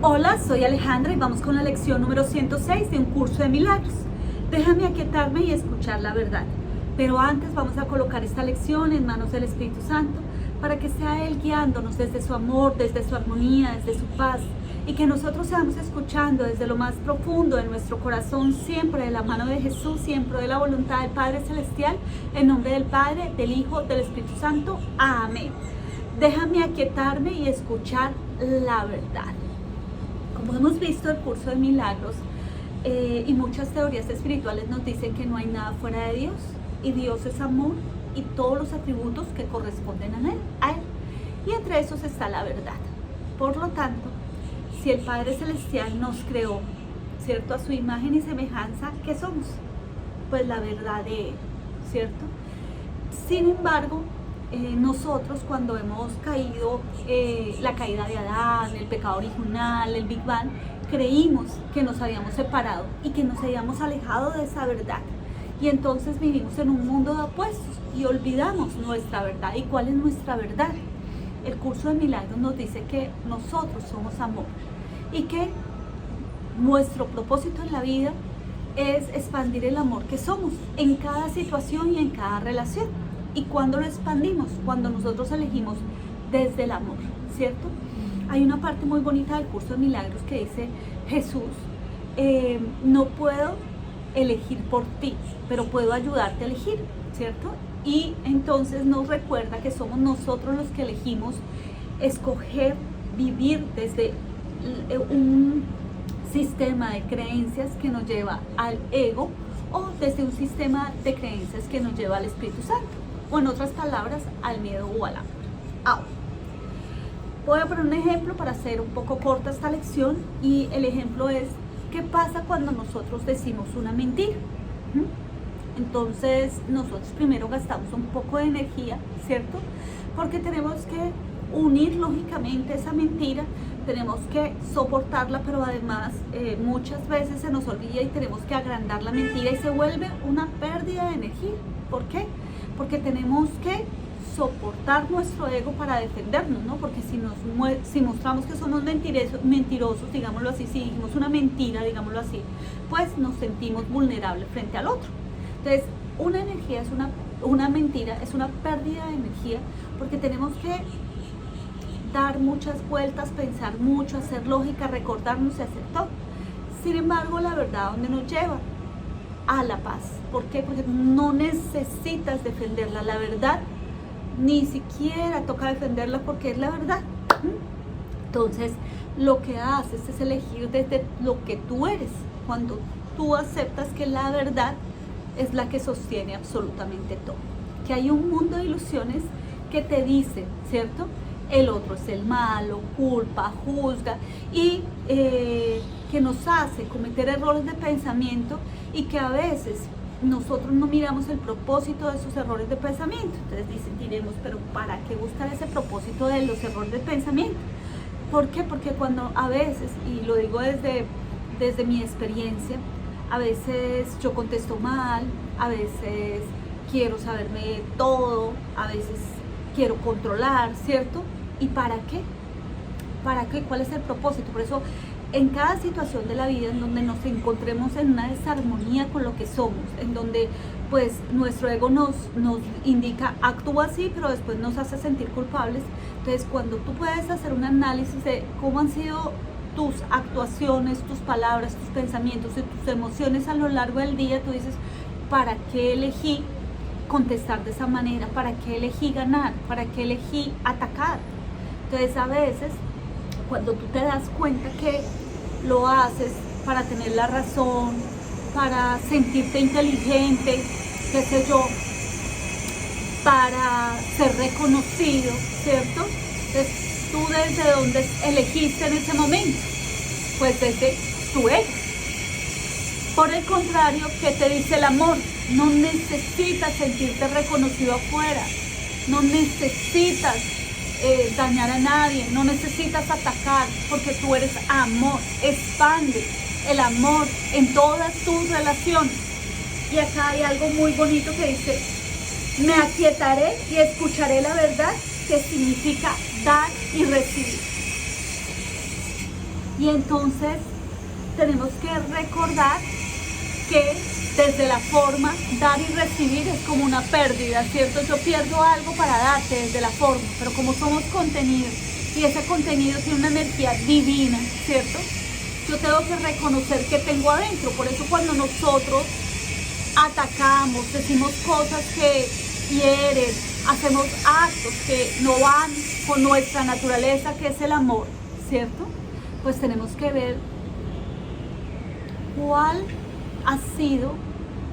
Hola, soy Alejandra y vamos con la lección número 106 de un curso de milagros. Déjame aquietarme y escuchar la verdad. Pero antes vamos a colocar esta lección en manos del Espíritu Santo para que sea Él guiándonos desde su amor, desde su armonía, desde su paz, y que nosotros seamos escuchando desde lo más profundo de nuestro corazón, siempre de la mano de Jesús, siempre de la voluntad del Padre Celestial, en nombre del Padre, del Hijo, del Espíritu Santo. Amén. Déjame aquietarme y escuchar la verdad. Como hemos visto, el curso de milagros y muchas teorías espirituales nos dicen que no hay nada fuera de Dios, y Dios es amor y todos los atributos que corresponden a Él. Y entre esos está la verdad. Por lo tanto, si el Padre Celestial nos creó, ¿cierto?, a su imagen y semejanza, ¿qué somos? Pues la verdad de Él, ¿cierto? Sin embargo, nosotros cuando hemos caído, la caída de Adán, el pecado original, el Big Bang, creímos que nos habíamos separado y que nos habíamos alejado de esa verdad. Y entonces vivimos en un mundo de opuestos y olvidamos nuestra verdad. ¿Y cuál es nuestra verdad? El curso de milagros nos dice que nosotros somos amor y que nuestro propósito en la vida es expandir el amor que somos en cada situación y en cada relación. ¿Y cuando lo expandimos? Cuando nosotros elegimos desde el amor, ¿cierto? Hay una parte muy bonita del curso de milagros que dice Jesús, no puedo elegir por ti, pero puedo ayudarte a elegir, ¿cierto? Y entonces nos recuerda que somos nosotros los que elegimos escoger vivir desde un sistema de creencias que nos lleva al ego, o desde un sistema de creencias que nos lleva al Espíritu Santo, o en otras palabras, al miedo o al amor. Ahora, voy a poner un ejemplo para hacer un poco corta esta lección, y el ejemplo es: ¿qué pasa cuando nosotros decimos una mentira? Entonces nosotros primero gastamos un poco de energía, ¿cierto? Porque tenemos que unir lógicamente esa mentira, tenemos que soportarla, pero además muchas veces se nos olvida y tenemos que agrandar la mentira y se vuelve una pérdida de energía. ¿Por qué? Porque tenemos que soportar nuestro ego para defendernos, ¿no? Porque si mostramos que somos mentirosos, digámoslo así, si dijimos una mentira, digámoslo así, pues nos sentimos vulnerables frente al otro. Entonces, una mentira es una pérdida de energía, porque tenemos que dar muchas vueltas, pensar mucho, hacer lógica, recordarnos y hacer todo. Sin embargo, la verdad, ¿dónde nos lleva? A la paz. ¿Por qué? Porque no necesitas defenderla. La verdad ni siquiera toca defenderla porque es la verdad. Entonces, lo que haces es elegir desde lo que tú eres. Cuando tú aceptas que la verdad es la que sostiene absolutamente todo. Que hay un mundo de ilusiones que te dice, ¿cierto?, el otro es el malo, culpa, juzga, y que nos hace cometer errores de pensamiento, y que a veces nosotros no miramos el propósito de esos errores de pensamiento. Entonces diremos, pero ¿para qué buscar ese propósito de los errores de pensamiento? ¿Por qué? Porque cuando a veces, y lo digo desde mi experiencia, a veces yo contesto mal, a veces quiero saberme todo, a veces quiero controlar, ¿cierto? ¿Y para qué? ¿Para qué? ¿Cuál es el propósito? Por eso, en cada situación de la vida en donde nos encontremos en una desarmonía con lo que somos, en donde pues nuestro ego nos indica, actúa así, pero después nos hace sentir culpables. Entonces, cuando tú puedes hacer un análisis de cómo han sido tus actuaciones, tus palabras, tus pensamientos y tus emociones a lo largo del día, tú dices, ¿para qué elegí contestar de esa manera? ¿Para qué elegí ganar? ¿Para qué elegí atacar? Entonces, a veces, cuando tú te das cuenta que lo haces para tener la razón, para sentirte inteligente, qué sé yo, para ser reconocido, ¿cierto? Entonces, ¿tú desde dónde elegiste en ese momento? Pues desde tu ego. Por el contrario, ¿qué te dice el amor? No necesitas sentirte reconocido afuera, no necesitas dañar a nadie, no necesitas atacar, porque tú eres amor. Expande el amor en todas tus relaciones. Y acá hay algo muy bonito que dice: me aquietaré y escucharé la verdad, que significa dar y recibir. Y entonces tenemos que recordar que desde la forma, dar y recibir es como una pérdida, ¿cierto? Yo pierdo algo para darte desde la forma, pero como somos contenido y ese contenido tiene una energía divina, ¿cierto? Yo tengo que reconocer que tengo adentro. Por eso cuando nosotros atacamos, decimos cosas que hieren, hacemos actos que no van con nuestra naturaleza, que es el amor, ¿cierto? Pues tenemos que ver cuál ha sido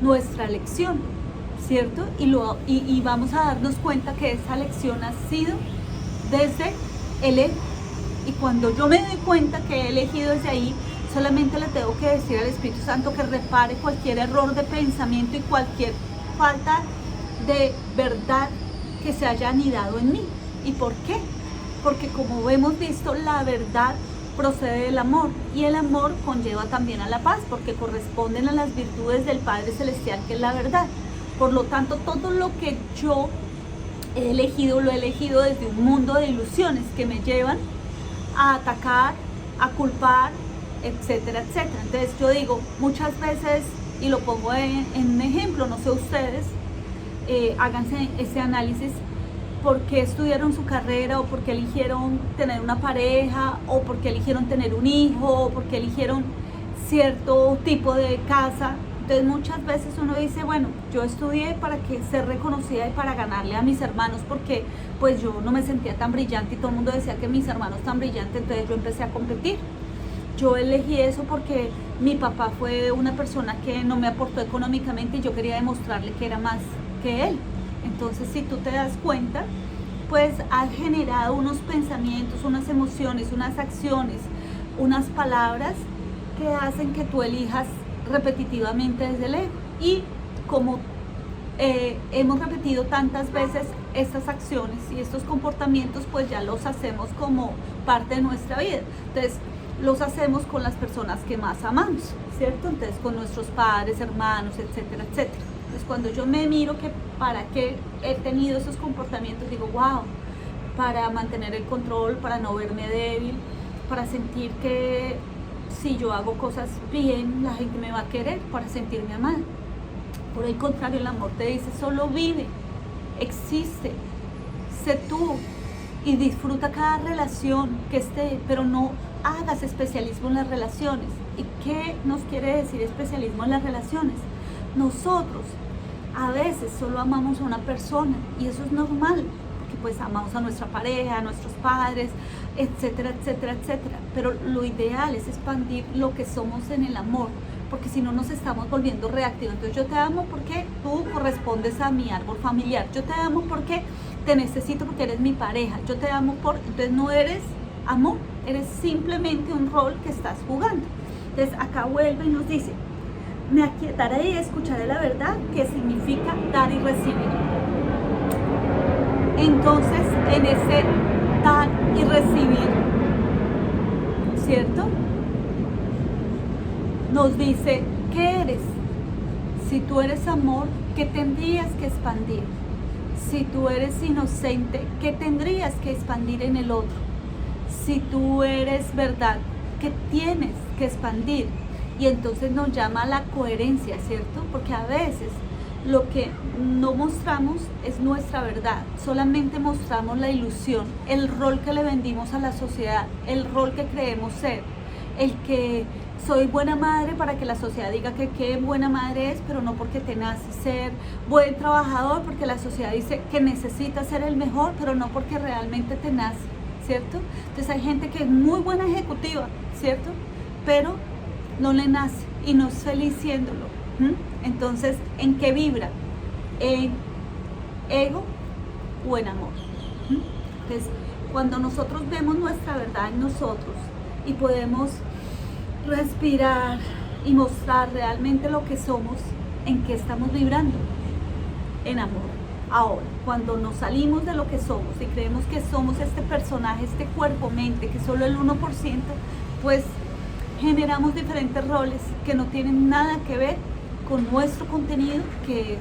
nuestra lección, ¿cierto? Y vamos a darnos cuenta que esa lección ha sido desde el ego. Y cuando yo me doy cuenta que he elegido desde ahí, solamente le tengo que decir al Espíritu Santo que repare cualquier error de pensamiento y cualquier falta de verdad que se haya anidado en mí. ¿Y por qué? Porque como hemos visto, la verdad procede del amor, y el amor conlleva también a la paz, porque corresponden a las virtudes del Padre Celestial, que es la verdad. Por lo tanto, todo lo que yo he elegido, lo he elegido desde un mundo de ilusiones que me llevan a atacar, a culpar, etcétera, etcétera. Entonces yo digo, muchas veces, y lo pongo en un ejemplo, no sé ustedes, háganse ese análisis, por qué estudiaron su carrera, o por qué eligieron tener una pareja, o por qué eligieron tener un hijo, o por qué eligieron cierto tipo de casa. Entonces muchas veces uno dice, bueno, yo estudié para que ser reconocida y para ganarle a mis hermanos, porque pues yo no me sentía tan brillante y todo el mundo decía que mis hermanos tan brillantes, entonces yo empecé a competir. Yo elegí eso porque mi papá fue una persona que no me aportó económicamente y yo quería demostrarle que era más que él. Entonces, si tú te das cuenta, pues has generado unos pensamientos, unas emociones, unas acciones, unas palabras que hacen que tú elijas repetitivamente desde el ego. Y como hemos repetido tantas veces estas acciones y estos comportamientos, pues ya los hacemos como parte de nuestra vida. Entonces, los hacemos con las personas que más amamos, ¿cierto? Entonces, con nuestros padres, hermanos, etcétera, etcétera. Entonces, cuando yo me miro que para qué he tenido esos comportamientos, digo, wow, para mantener el control, para no verme débil, para sentir que si yo hago cosas bien, la gente me va a querer, para sentirme amada. Por el contrario, el amor te dice, solo vive, existe, sé tú y disfruta cada relación que esté, pero no hagas especialismo en las relaciones. ¿Y qué nos quiere decir especialismo en las relaciones? Nosotros a veces solo amamos a una persona y eso es normal, porque pues amamos a nuestra pareja, a nuestros padres, etcétera, etcétera, etcétera. Pero lo ideal es expandir lo que somos en el amor, porque si no nos estamos volviendo reactivos. Entonces yo te amo porque tú correspondes a mi árbol familiar, yo te amo porque te necesito porque eres mi pareja, yo te amo por... Entonces no eres amor, eres simplemente un rol que estás jugando. Entonces acá vuelve y nos dice, me aquietaré y escucharé la verdad, que significa dar y recibir. Entonces, en ese dar y recibir, ¿cierto? Nos dice, ¿qué eres? Si tú eres amor, ¿qué tendrías que expandir? Si tú eres inocente, ¿qué tendrías que expandir en el otro? Si tú eres verdad, ¿qué tienes que expandir? Y entonces nos llama a la coherencia, ¿cierto? Porque a veces lo que no mostramos es nuestra verdad, solamente mostramos la ilusión, el rol que le vendimos a la sociedad, el rol que creemos ser, el que soy buena madre para que la sociedad diga que qué buena madre es, pero no porque te nace ser buen trabajador, porque la sociedad dice que necesitas ser el mejor, pero no porque realmente te nace, ¿cierto? Entonces hay gente que es muy buena ejecutiva, ¿cierto? Pero no le nace y no es feliz siéndolo. Entonces, ¿en qué vibra? ¿En ego o en amor? Entonces, cuando nosotros vemos nuestra verdad en nosotros y podemos respirar y mostrar realmente lo que somos, ¿en qué estamos vibrando? En amor. Ahora, cuando nos salimos de lo que somos y creemos que somos este personaje, este cuerpo-mente, que solo el 1%, pues generamos diferentes roles que no tienen nada que ver con nuestro contenido, que es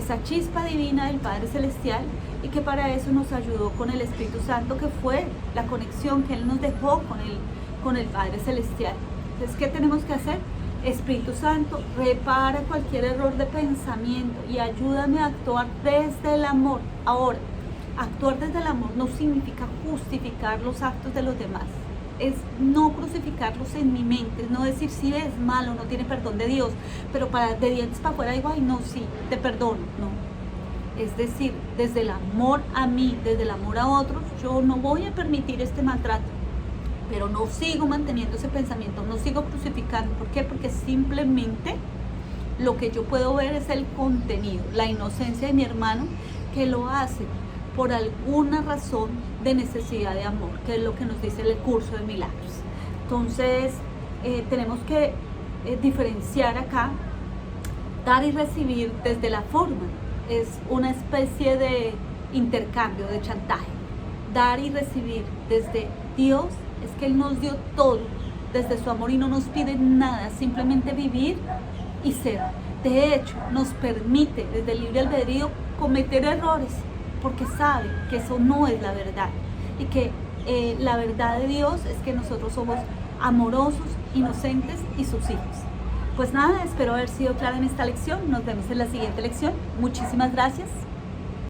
esa chispa divina del Padre Celestial, y que para eso nos ayudó con el Espíritu Santo, que fue la conexión que Él nos dejó con el Padre Celestial. Entonces, ¿qué tenemos que hacer? Espíritu Santo, repara cualquier error de pensamiento y ayúdame a actuar desde el amor. Ahora, actuar desde el amor no significa justificar los actos de los demás. Es no crucificarlos en mi mente, es no decir si es malo, no tiene perdón de Dios, pero de dientes para afuera digo, ay no, sí, te perdono, no. Es decir, desde el amor a mí, desde el amor a otros, yo no voy a permitir este maltrato, pero no sigo manteniendo ese pensamiento, no sigo crucificando. ¿Por qué? Porque simplemente lo que yo puedo ver es el contenido, la inocencia de mi hermano que lo hace por alguna razón de necesidad de amor, que es lo que nos dice el curso de milagros. Entonces, tenemos que diferenciar acá, dar y recibir desde la forma. Es una especie de intercambio, de chantaje. Dar y recibir desde Dios es que Él nos dio todo, desde su amor y no nos pide nada, simplemente vivir y ser. De hecho, nos permite desde el libre albedrío cometer errores, porque sabe que eso no es la verdad y que la verdad de Dios es que nosotros somos amorosos, inocentes y sus hijos. Pues nada, espero haber sido clara en esta lección. Nos vemos en la siguiente lección. Muchísimas gracias.